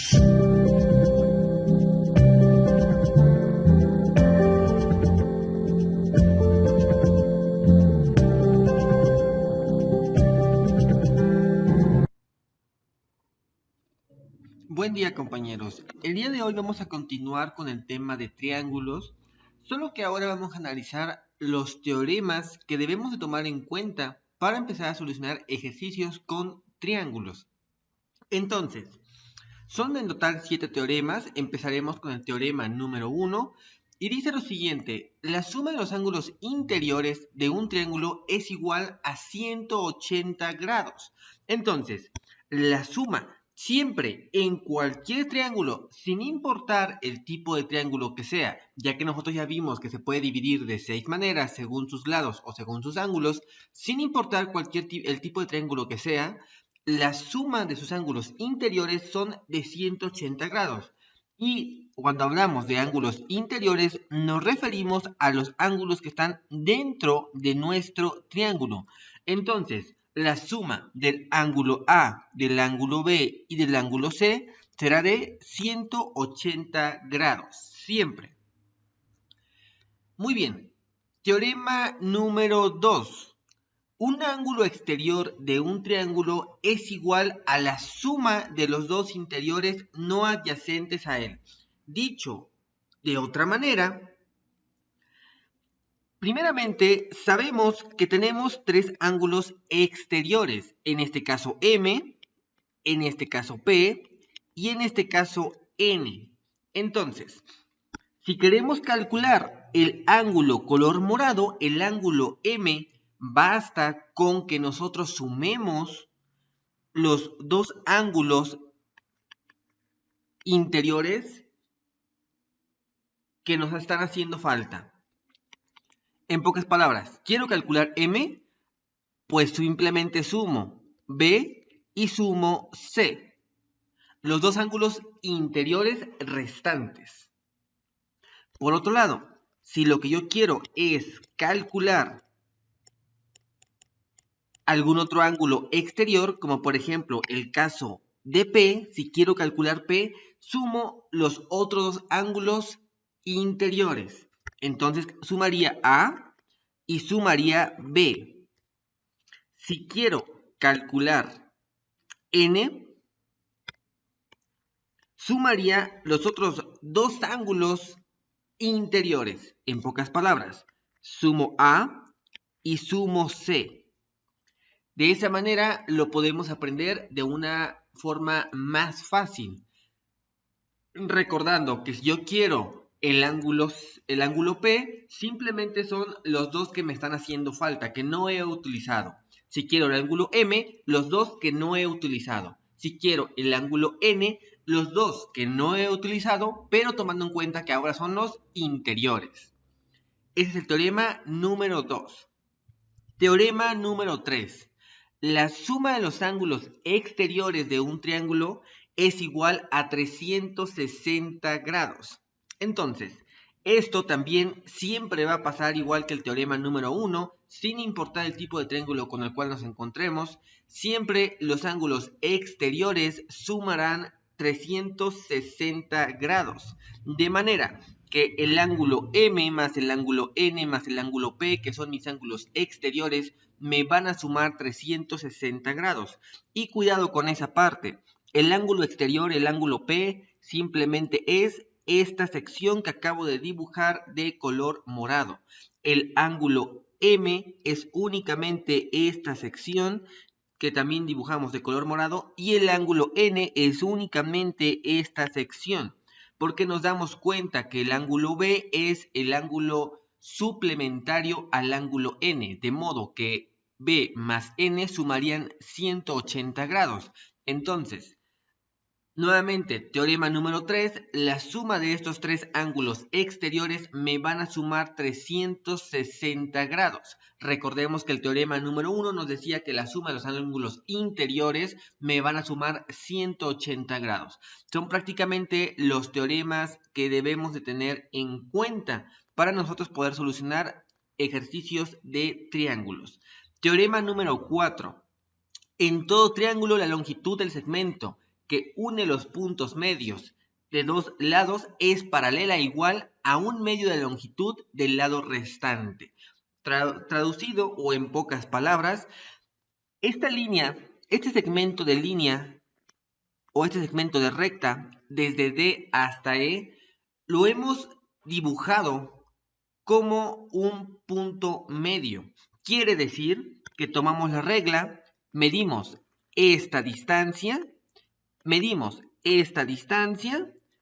Buen día, compañeros. El día de hoy vamos a continuar con el tema de triángulos, solo que ahora vamos a analizar los teoremas que debemos de tomar en cuenta para empezar a solucionar ejercicios con triángulos. Entonces, son en total 7 teoremas. Empezaremos con el teorema número 1 y dice lo siguiente: la suma de los ángulos interiores de un triángulo es igual a 180 grados. Entonces, la suma siempre en cualquier triángulo, sin importar el tipo de triángulo que sea, ya que nosotros ya vimos que se puede dividir de 6 maneras según sus lados o según sus ángulos, sin importar el tipo de triángulo que sea, la suma de sus ángulos interiores son de 180 grados. Y cuando hablamos de ángulos interiores, nos referimos a los ángulos que están dentro de nuestro triángulo. Entonces, la suma del ángulo A, del ángulo B y del ángulo C será de 180 grados, siempre. Muy bien. Teorema número 2. Un ángulo exterior de un triángulo es igual a la suma de los dos interiores no adyacentes a él. Dicho de otra manera, primeramente sabemos que tenemos 3 ángulos exteriores, en este caso M, en este caso P y en este caso N. Entonces, si queremos calcular el ángulo color morado, el ángulo M, basta con que nosotros sumemos los dos ángulos interiores que nos están haciendo falta. En pocas palabras, quiero calcular M, pues simplemente sumo B y sumo C, los dos ángulos interiores restantes. Por otro lado, si lo que yo quiero es calcular algún otro ángulo exterior, como por ejemplo el caso de P, si quiero calcular P, sumo los otros dos ángulos interiores. Entonces sumaría A y sumaría B. Si quiero calcular N, sumaría los otros dos ángulos interiores. En pocas palabras, sumo A y sumo C. De esa manera lo podemos aprender de una forma más fácil. Recordando que si yo quiero el ángulo P, simplemente son los dos que me están haciendo falta, que no he utilizado. Si quiero el ángulo M, los dos que no he utilizado. Si quiero el ángulo N, los dos que no he utilizado, pero tomando en cuenta que ahora son los interiores. Ese es el teorema número 2. Teorema número 3. La suma de los ángulos exteriores de un triángulo es igual a 360 grados. Entonces, esto también siempre va a pasar igual que el teorema número 1, sin importar el tipo de triángulo con el cual nos encontremos. Siempre los ángulos exteriores sumarán 360 grados. De manera que el ángulo M más el ángulo N más el ángulo P, que son mis ángulos exteriores, me van a sumar 360 grados. Y cuidado con esa parte. El ángulo exterior, el ángulo P, simplemente es esta sección que acabo de dibujar de color morado. El ángulo M es únicamente esta sección que también dibujamos de color morado. Y el ángulo N es únicamente esta sección. Porque nos damos cuenta que el ángulo B es el ángulo suplementario al ángulo N, de modo que B más N sumarían 180 grados. Entonces, nuevamente, teorema número 3, la suma de estos tres ángulos exteriores me van a sumar 360 grados. Recordemos que el teorema número 1 nos decía que la suma de los ángulos interiores me van a sumar 180 grados. Son prácticamente los teoremas que debemos de tener en cuenta para nosotros poder solucionar ejercicios de triángulos. Teorema número 4. En todo triángulo la longitud del segmento que une los puntos medios de dos lados es paralela igual a un medio de longitud del lado restante. Traducido o en pocas palabras, esta línea, este segmento de línea o este segmento de recta desde D hasta E lo hemos dibujado como un punto medio. Quiere decir que tomamos la regla, medimos esta distancia,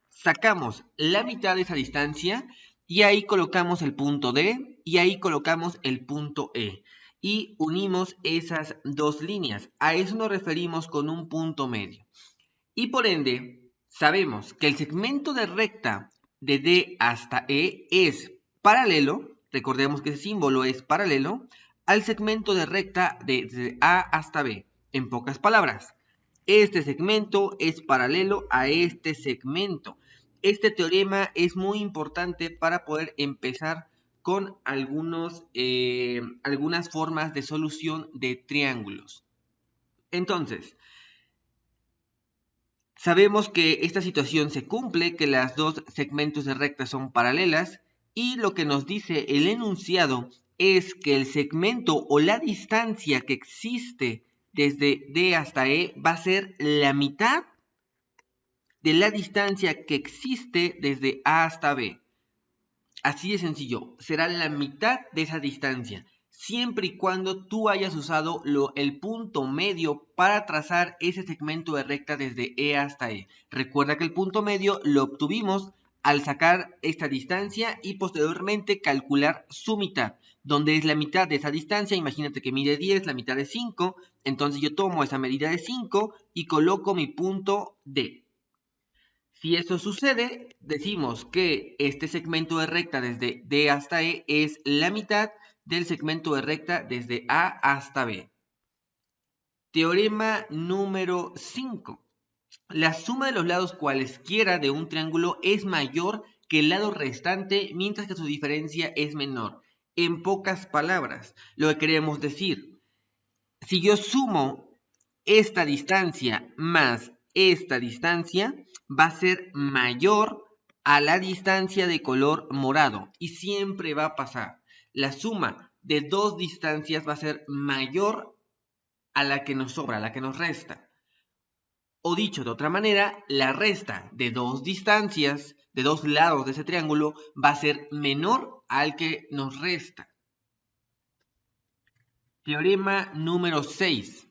sacamos la mitad de esa distancia y ahí colocamos el punto D y ahí colocamos el punto E. Y unimos esas dos líneas. A eso nos referimos con un punto medio. Y por ende, sabemos que el segmento de recta de D hasta E es paralelo, recordemos que ese símbolo es paralelo, al segmento de recta desde A hasta B. En pocas palabras, este segmento es paralelo a este segmento. Este teorema es muy importante para poder empezar con algunas formas de solución de triángulos. Entonces, sabemos que esta situación se cumple, que los dos segmentos de recta son paralelas, y lo que nos dice el enunciado es que el segmento o la distancia que existe desde D hasta E va a ser la mitad de la distancia que existe desde A hasta B. Así de sencillo, será la mitad de esa distancia, siempre y cuando tú hayas usado el punto medio para trazar ese segmento de recta desde E hasta E. Recuerda que el punto medio lo obtuvimos al sacar esta distancia y posteriormente calcular su mitad, donde es la mitad de esa distancia. Imagínate que mide 10, la mitad de 5, entonces yo tomo esa medida de 5 y coloco mi punto D. Si eso sucede, decimos que este segmento de recta desde D hasta E es la mitad del segmento de recta desde A hasta B. Teorema número 5. La suma de los lados cualesquiera de un triángulo es mayor que el lado restante, mientras que su diferencia es menor. En pocas palabras, lo que queremos decir, si yo sumo esta distancia más esta distancia, va a ser mayor a la distancia de color morado y siempre va a pasar. La suma de dos distancias va a ser mayor a la que nos sobra, a la que nos resta. O dicho de otra manera, la resta de dos distancias, de dos lados de ese triángulo, va a ser menor al que nos resta. Teorema número 6.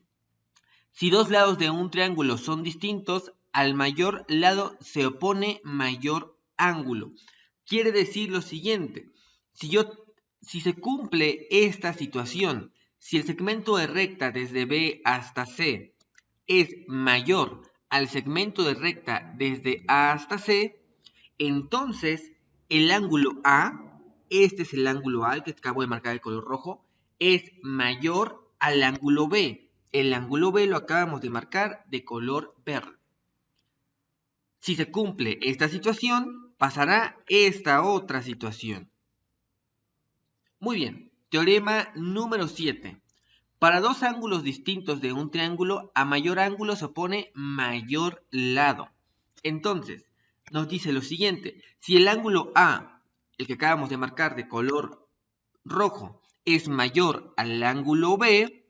Si dos lados de un triángulo son distintos, al mayor lado se opone mayor ángulo. Quiere decir lo siguiente, si se cumple esta situación, si el segmento de recta desde B hasta C es mayor al segmento de recta desde A hasta C, entonces el ángulo A, este es el ángulo A, el que acabo de marcar de color rojo, es mayor al ángulo B. El ángulo B lo acabamos de marcar de color verde. Si se cumple esta situación, pasará esta otra situación. Muy bien, teorema número 7. Para dos ángulos distintos de un triángulo, a mayor ángulo se opone mayor lado. Entonces, nos dice lo siguiente, si el ángulo A, el que acabamos de marcar de color rojo, es mayor al ángulo B,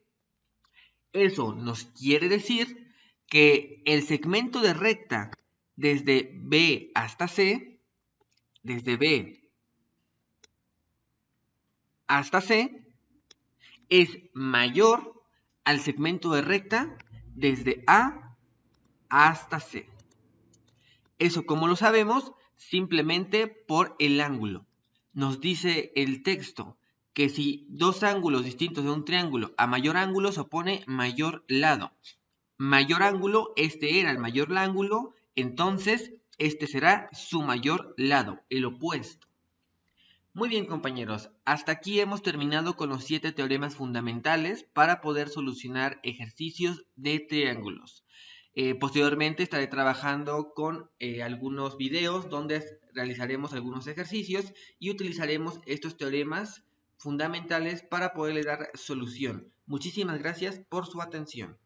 eso nos quiere decir que el segmento de recta desde B hasta C, es mayor al segmento de recta desde A hasta C. Eso, ¿cómo lo sabemos? Simplemente por el ángulo. Nos dice el texto que si dos ángulos distintos de un triángulo a mayor ángulo se opone mayor lado. Mayor ángulo, este era el mayor ángulo, entonces este será su mayor lado, el opuesto. Muy bien, compañeros, hasta aquí hemos terminado con los 7 teoremas fundamentales para poder solucionar ejercicios de triángulos. Posteriormente estaré trabajando con algunos videos donde realizaremos algunos ejercicios y utilizaremos estos teoremas fundamentales para poderle dar solución. Muchísimas gracias por su atención.